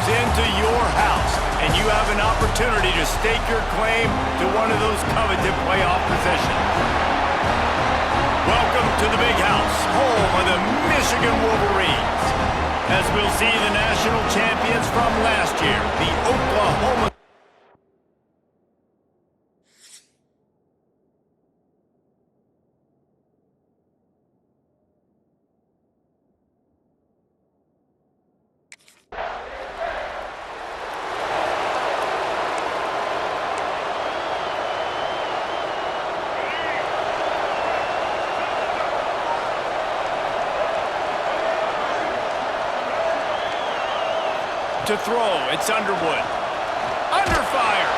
into your house, and you have an opportunity to stake your claim to one of those coveted playoff positions. Welcome to the Big House, home of the Michigan Wolverines. As we'll see the national champions from last year, the Oklahoma. To throw, it's Underwood. Under fire.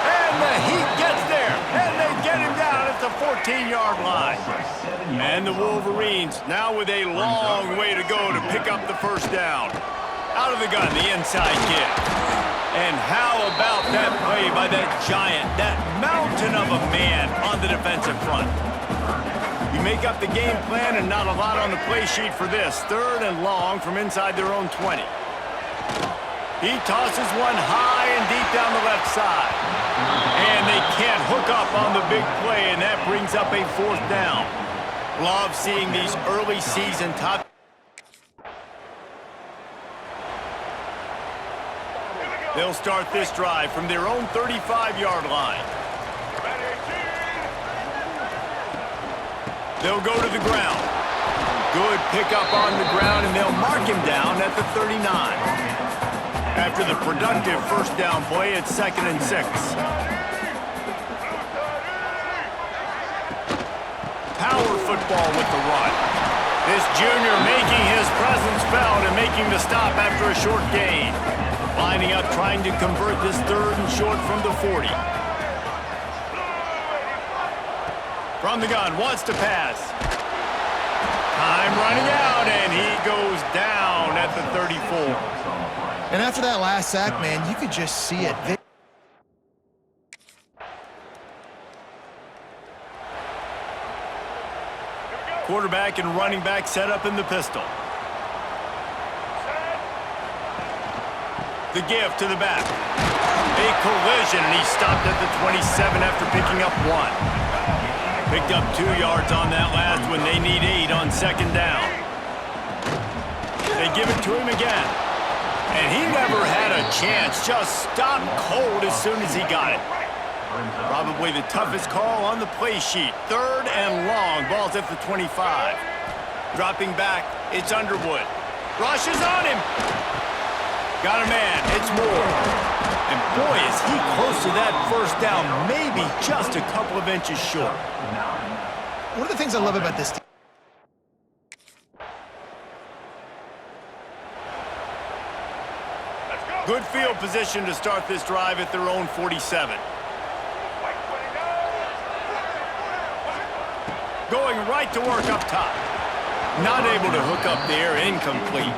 And the Heat gets there. And they get him down at the 14-yard line. And the Wolverines now with a long way to go to pick up the first down. Out of the gun, the inside kick. And how about that play by that giant, that mountain of a man on the defensive front? You make up the game plan and not a lot on the play sheet for this. 3rd and long from inside their own 20. He tosses one high and deep down the left side. And they can't hook up on the big play, and that brings up a 4th down. Love seeing these early season top. They'll start this drive from their own 35-yard line. They'll go to the ground. Good pickup on the ground, and they'll mark him down at the 39. After the productive first down play, it's 2nd and 6. Power football with the run. This junior making his presence felt and making the stop after a short gain. Lining up, trying to convert this 3rd and short from the 40. From the gun, wants to pass. Time running out, and he goes down at the 34. And after that last sack, man, you could just see it. Quarterback and running back set up in the pistol. The give to the back. A collision, and he stopped at the 27 after picking up 1. Picked up 2 yards on that last one. They need 8 on 2nd down. They give it to him again. And he never had a chance. Just stopped cold as soon as he got it. Probably the toughest call on the play sheet. 3rd and long. Ball's at the 25. Dropping back, it's Underwood. Rushes on him. Got a man. It's Moore. And boy, is he close to that first down. Maybe just a couple of inches short. One of the things I love about this team. Good field position to start this drive at their own 47. Going right to work up top. Not able to hook up there, incomplete.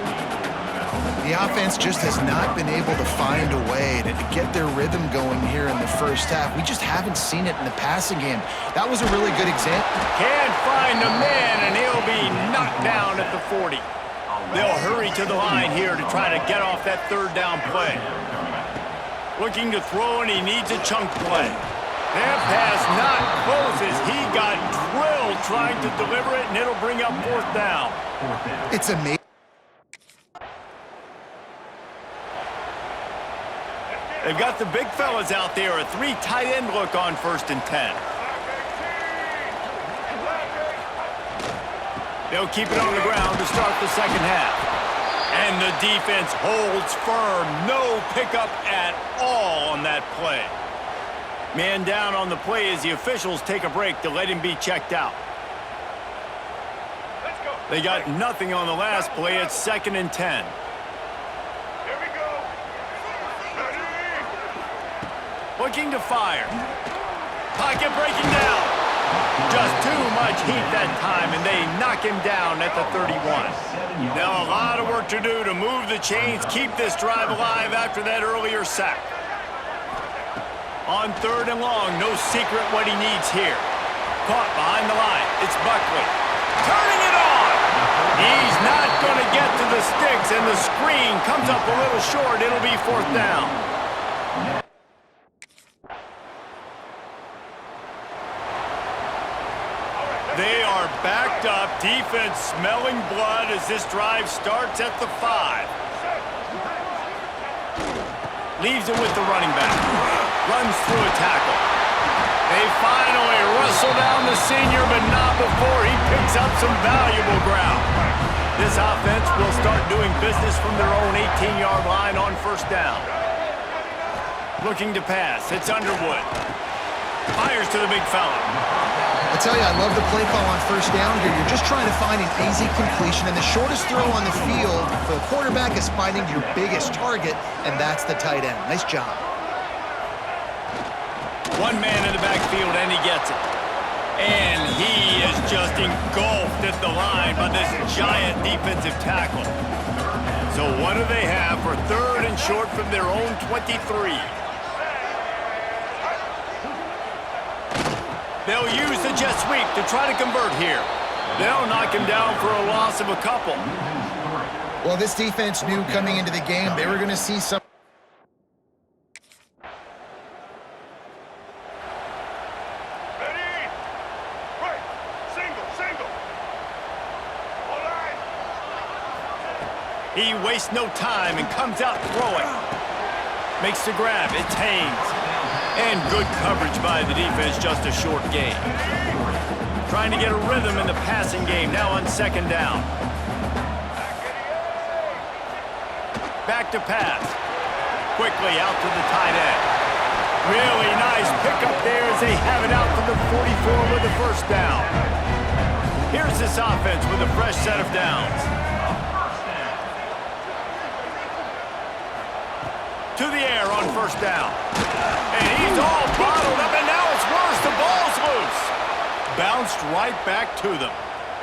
The offense just has not been able to find a way to get their rhythm going here in the first half. We just haven't seen it in the passing game. That was a really good example. Can't find a man, and he'll be knocked down at the 40. They'll hurry to the line here to try to get off that 3rd down play. Looking to throw, and he needs a chunk play. That pass not close as he got drilled trying to deliver it, and it'll bring up 4th down. It's amazing. They've got the big fellas out there, a 3 tight end look on 1st and 10. They'll keep it on the ground to start the 2nd half. And the defense holds firm. No pickup at all on that play. Man down on the play as the officials take a break to let him be checked out. They got nothing on the last play. It's 2nd and 10. Here we go. Looking to fire. Pocket breaking down. Just too much heat that time, and they knock him down at the 31. Now a lot of work to do to move the chains, keep this drive alive after that earlier sack. On 3rd and long, no secret what he needs here. Caught behind the line. It's Buckley. Turning it on! He's not going to get to the sticks, and the screen comes up a little short. It'll be fourth down. They are backed up. Defense smelling blood as this drive starts at the 5. Leaves it with the running back. Runs through a tackle. They finally wrestle down the senior, but not before he picks up some valuable ground. This offense will start doing business from their own 18-yard line on first down. Looking to pass. It's Underwood. Fires to the big fella. I tell you, I love the play call on first down here. You're just trying to find an easy completion, and the shortest throw on the field for the quarterback is finding your biggest target, and that's the tight end. Nice job. One man in the backfield, and he gets it. And he is just engulfed at the line by this giant defensive tackle. So what do they have for third and short from their own 23? They'll use the jet sweep to try to convert here. They'll knock him down for a loss of a couple. Well, this defense knew coming into the game they were going to see some. Ready? Right. Single. All right. He wastes no time and comes out throwing. Makes the grab. It's Haynes. And good coverage by the defense, just a short gain. Trying to get a rhythm in the passing game, now on second down. Back to pass. Quickly out to the tight end. Really nice pickup there as they have it out to the 44 with the first down. Here's this offense with a fresh set of downs. To the air on first down. And he's all bottled up, and now it's worse. The ball's loose. Bounced right back to them.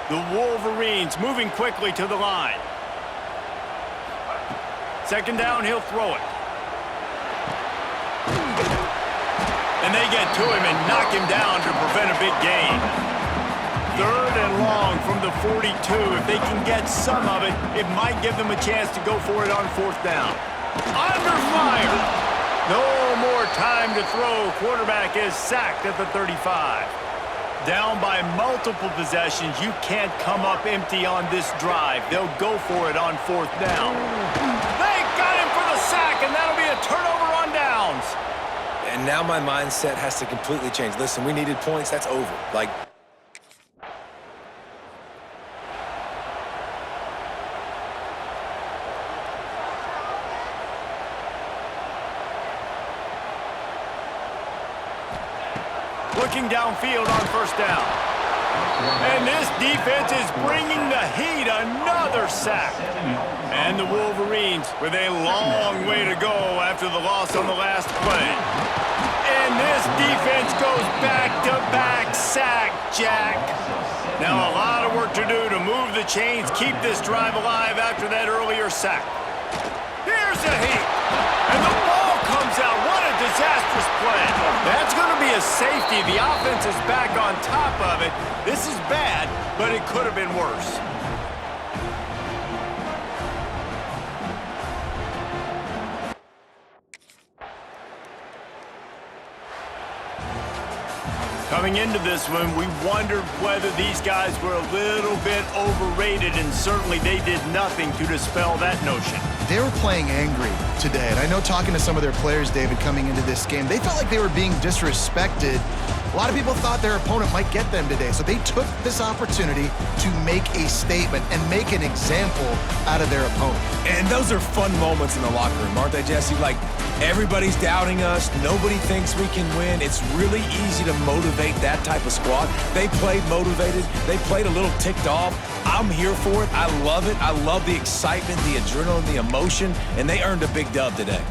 The Wolverines moving quickly to the line. Second down, he'll throw it. And they get to him and knock him down to prevent a big gain. Third and long from the 42. If they can get some of it, it might give them a chance to go for it on fourth down. Under fire. No more time to throw. Quarterback is sacked at the 35. Down by multiple possessions. You can't come up empty on this drive. They'll go for it on fourth down. They got him for the sack, and that'll be a turnover on downs. And now my mindset has to completely change. Listen, we needed points. That's over. Looking downfield on first down. And this defense is bringing the heat. Another sack. And the Wolverines with a long way to go after the loss on the last play. And this defense goes back-to-back sack, Jack. Now a lot of work to do to move the chains, keep this drive alive after that earlier sack. Here's the heat. And the ball comes out. What a disastrous play. That's going to be a safety. The offense is back on top of it. This is bad, but it could have been worse. Coming into this one, we wondered whether these guys were a little bit overrated, and certainly they did nothing to dispel that notion. They were playing angry today, and I know talking to some of their players, David, coming into this game, they felt like they were being disrespected. A lot of people thought their opponent might get them today, so they took this opportunity to make a statement and make an example out of their opponent. And those are fun moments in the locker room, aren't they, Jesse? Like, everybody's doubting us. Nobody thinks we can win. It's really easy to motivate that type of squad. They played motivated. They played a little ticked off. I'm here for it. I love it. I love the excitement, the adrenaline, the emotion, and they earned a big dub today.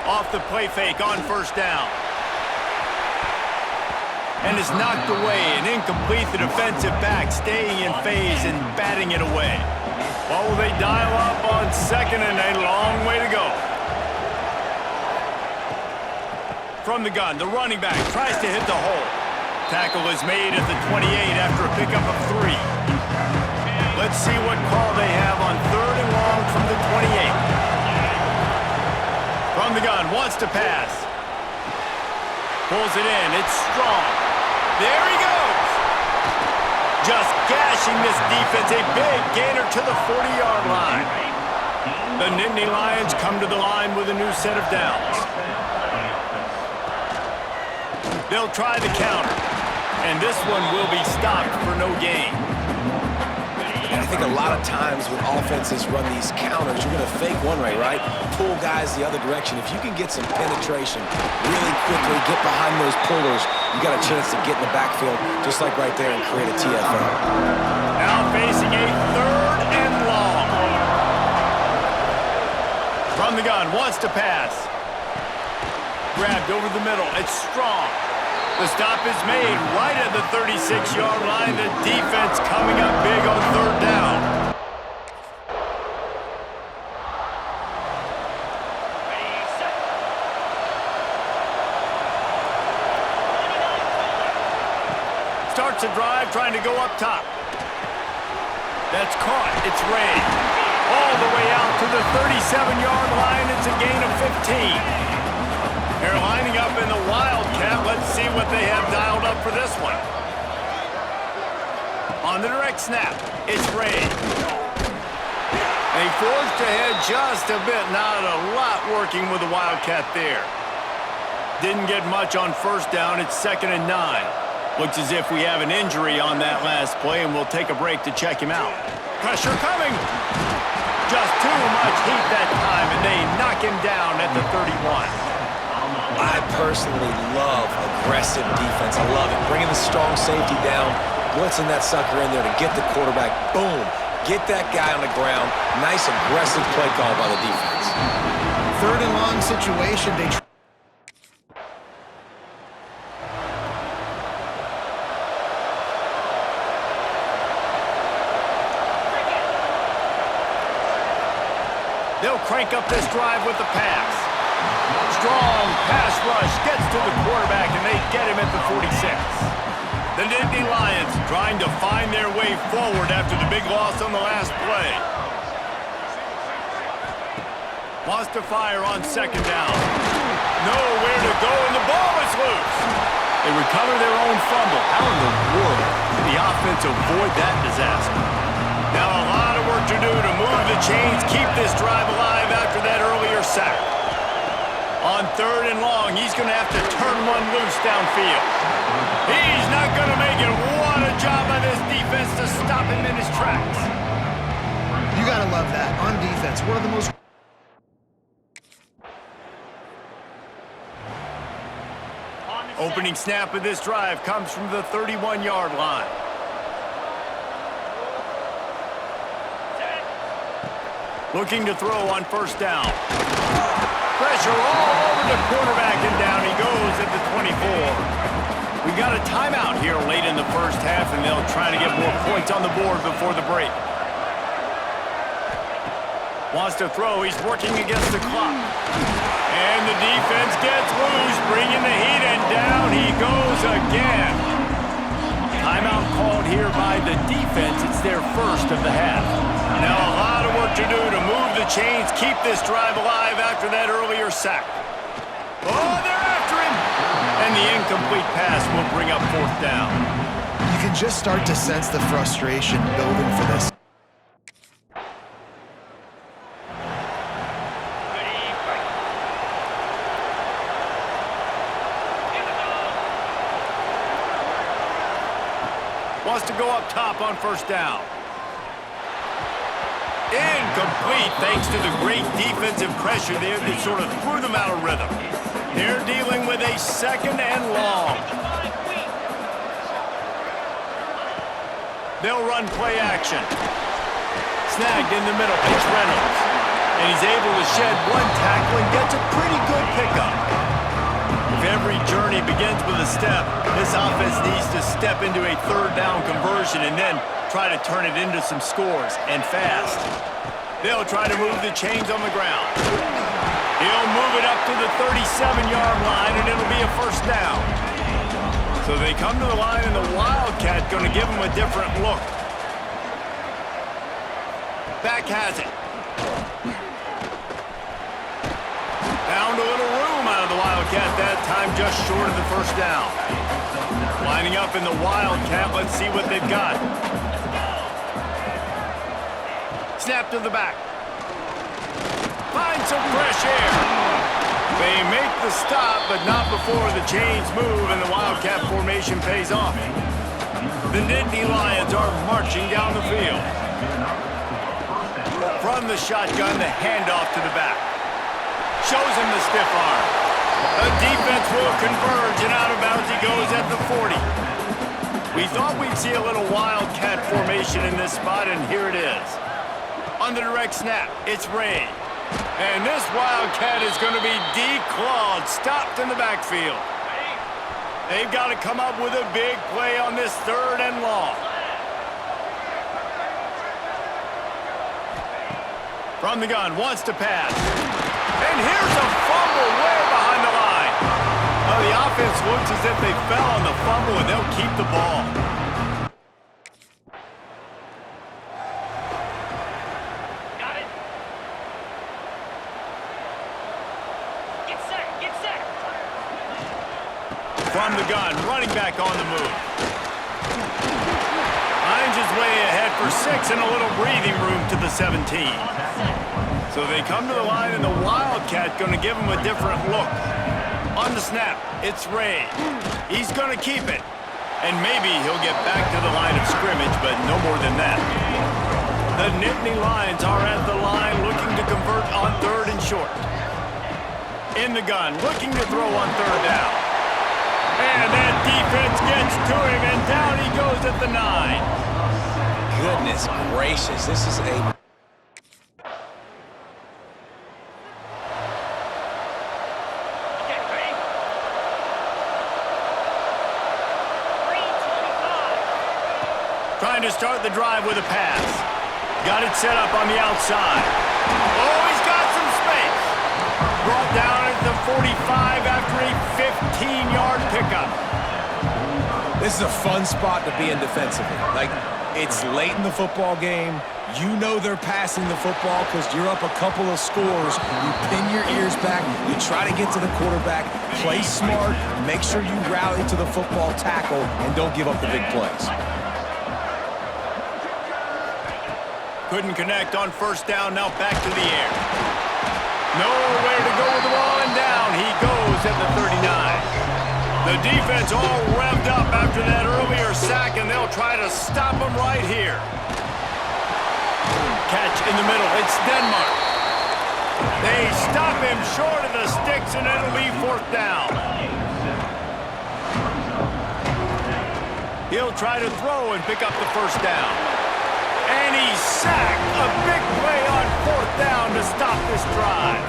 Off the play fake on first down. And is knocked away and incomplete. The defensive back staying in phase and batting it away. Well, they dial up on second and a long way to go. From the gun, the running back tries to hit the hole. Tackle is made at the 28 after a pickup of 3. Let's see what call they have on third and long from the 28. From the gun, wants to pass. Pulls it in, it's strong. There he goes! Just gashing this defense, a big gainer to the 40-yard line. The Nittany Lions come to the line with a new set of downs. They'll try the counter, and this one will be stopped for no gain. And I think a lot of times when offenses run these counters, you're going to fake one way, right? Pull guys the other direction. If you can get some penetration really quickly, get behind those pullers, you got a chance to get in the backfield, just like right there, and create a TFL. Now facing a third and long. From the gun, wants to pass. Grabbed over the middle, it's strong. The stop is made right at the 36-yard line. The defense coming up big on third down. Starts a drive trying to go up top. That's caught. It's Ray. All the way out to the 37-yard line. It's a gain of 15. They're lining up in the Wildcat. Let's see what they have dialed up for this one. On the direct snap, it's Ray. They forced ahead just a bit. Not a lot working with the Wildcat there. Didn't get much on first down. It's 2nd and 9. Looks as if we have an injury on that last play, and we'll take a break to check him out. Pressure coming. Just too much heat that time, and they knock him down at the 31. I personally love aggressive defense. I love it. Bringing the strong safety down, blitzing that sucker in there to get the quarterback. Boom. Get that guy on the ground. Nice aggressive play call by the defense. Third and long situation. They'll crank up this drive with the pass. Strong pass rush gets to the quarterback, and they get him at the 46. The Nittany Lions trying to find their way forward after the big loss on the last play. Wants to fire on second down. Nowhere to go, and the ball is loose. They recover their own fumble. How in the world did the offense avoid that disaster? Now a lot of work to do to move the chains, keep this drive alive after that earlier sack. On third and long, he's going to have to turn one loose downfield. He's not going to make it. What a job by this defense to stop him in his tracks. You got to love that. On defense, one of the most... Opening snap of this drive comes from the 31-yard line. Looking to throw on first down. Pressure all over the quarterback, and down he goes at the 24. We got a timeout here late in the first half, and they'll try to get more points on the board before the break. Wants to throw. He's working against the clock. And the defense gets loose, bringing the heat, and down he goes again. Timeout called here by the defense. It's their first of the half. Now a lot of work to do to move the chains, keep this drive alive after after that earlier sack. Oh, they're after him! And the incomplete pass will bring up 4th down. You can just start to sense the frustration building for this. Wants to go up top on 1st down. Incomplete thanks to the great defensive pressure there that sort of threw them out of rhythm. They're dealing with a 2nd and long. They'll run play action. Snagged in the middle. It's Reynolds. And he's able to shed 1 tackle and gets a pretty good pickup. If every journey begins with a step, this offense needs to step into a 3rd down conversion and then try to turn it into some scores, and fast. They'll try to move the chains on the ground. He'll move it up to the 37-yard line, and it'll be a 1st down. So they come to the line, and the Wildcat going to give them a different look. Back has it. Found a little room out of the Wildcat that time, just short of the 1st down. Lining up in the Wildcat, let's see what they've got. Snap to the back. Find some fresh air. They make the stop, but not before the chains move and the Wildcat formation pays off. The Nittany Lions are marching down the field. From the shotgun, the handoff to the back. Shows him the stiff arm. The defense will converge, and out of bounds he goes at the 40. We thought we'd see a little Wildcat formation in this spot, and here it is. On the direct snap, it's Ray. And this Wildcat is going to be declawed, stopped in the backfield. They've got to come up with a big play on this 3rd and long. From the gun, wants to pass. And here's a fumble way behind the line. Oh, the offense looks as if they fell on the fumble, and they'll keep the ball. From the gun, running back on the move. Finds his way ahead for 6 and a little breathing room to the 17. So they come to the line, and the Wildcat going to give him a different look. On the snap, it's Ray. He's going to keep it. And maybe he'll get back to the line of scrimmage, but no more than that. The Nittany Lions are at the line looking to convert on 3rd and short. In the gun, looking to throw on 3rd down. And that defense gets to him, and down he goes at the 9. Goodness gracious, this is a... Trying to start the drive with a pass. Got it set up on the outside. Oh, he's got some space. Brought down at the 45 after a 15-yard pickup. This is a fun spot to be in defensively. Like, it's late in the football game. You know they're passing the football because you're up a couple of scores. You pin your ears back. You try to get to the quarterback. Play smart. Make sure you rally to the football tackle and don't give up the big plays. Couldn't connect on 1st down, now back to the air. Nowhere to go with the ball, and down he goes at the 39. The defense all revved up after that earlier sack, and they'll try to stop him right here. Catch in the middle, it's Denmark. They stop him short of the sticks, and it'll be 4th down. He'll try to throw and pick up the 1st down. And he's sacked. A big play on 4th down to stop this drive.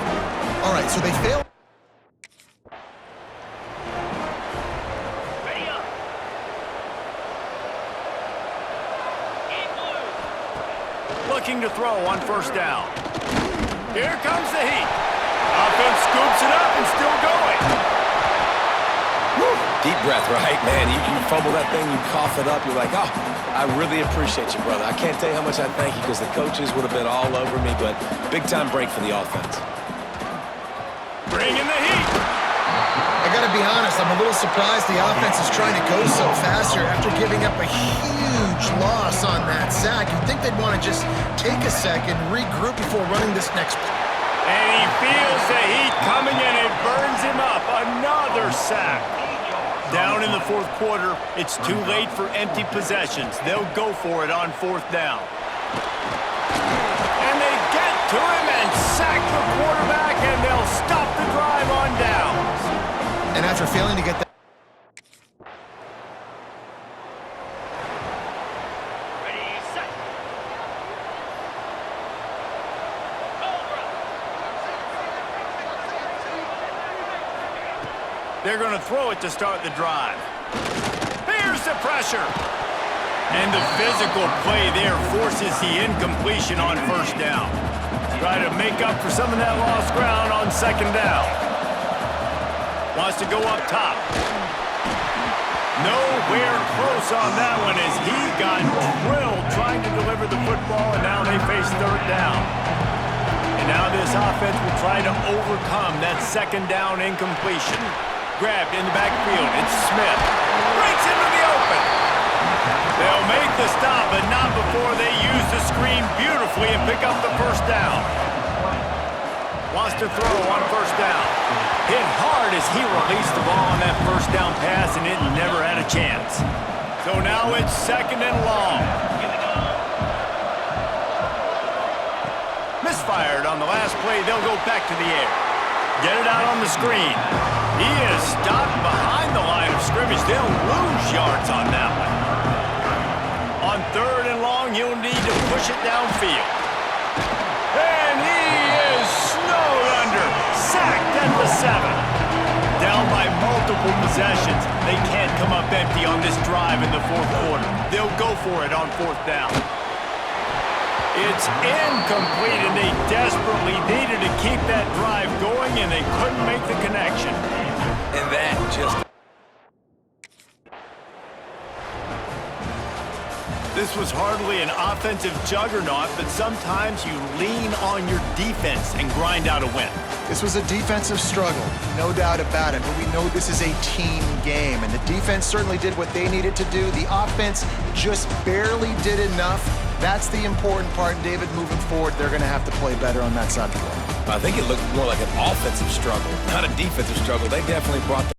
All right, so they failed. Ready up. In blue. Looking to throw on 1st down. Here comes the heat. Offense scoops it up and still going. Woo. Deep breath, right, man? You fumble that thing, you cough it up, you're like, oh, I really appreciate you, brother. I can't tell you how much I thank you because the coaches would have been all over me, but big-time break for the offense. be honest, I'm a little surprised the offense is trying to go so fast here after giving up a huge loss on that sack. You'd think they'd want to just take a second, regroup before running this next play. And he feels the heat coming and it burns him up. Another sack. Down in the fourth quarter, it's too late for empty possessions. They'll go for it on fourth down. And they get to him and sack the quarterback, and they'll stop the drive on downs. And after failing to get that, Ready, set. Cobra. They're going to throw it to start the drive. Here's the pressure. And the physical play there forces the incompletion on first down. Try to make up for some of that lost ground on second down. Wants to go up top. Nowhere close on that one as he got drilled trying to deliver the football, and now they face third down. And now this offense will try to overcome that second down incompletion. Grabbed in the backfield. It's Smith. Breaks into the open. They'll make the stop, but not before they use the screen beautifully and pick up the first down. Wants to throw on first down. Hit hard as he released the ball on that first down pass, and it never had a chance. So now it's second and long. Misfired on the last play. They'll go back to the air. Get it out on the screen. He is stopped behind the line of scrimmage. They'll lose yards on that one. On third and long, he'll need to push it downfield. And he is snowed under. Sacked at the 7. Down by multiple possessions. They can't come up empty on this drive in the fourth quarter. They'll go for it on fourth down. It's incomplete, and they desperately needed to keep that drive going, and they couldn't make the connection. And that just... This was hardly an offensive juggernaut, but sometimes you lean on your defense and grind out a win. this was a defensive struggle, no doubt about it, but we know this is a team game, and the defense certainly did what they needed to do. The offense just barely did enough. That's the important part, and David, moving forward, they're going to have to play better on that side of the ball. I think it looked more like an offensive struggle, not a defensive struggle. They definitely brought the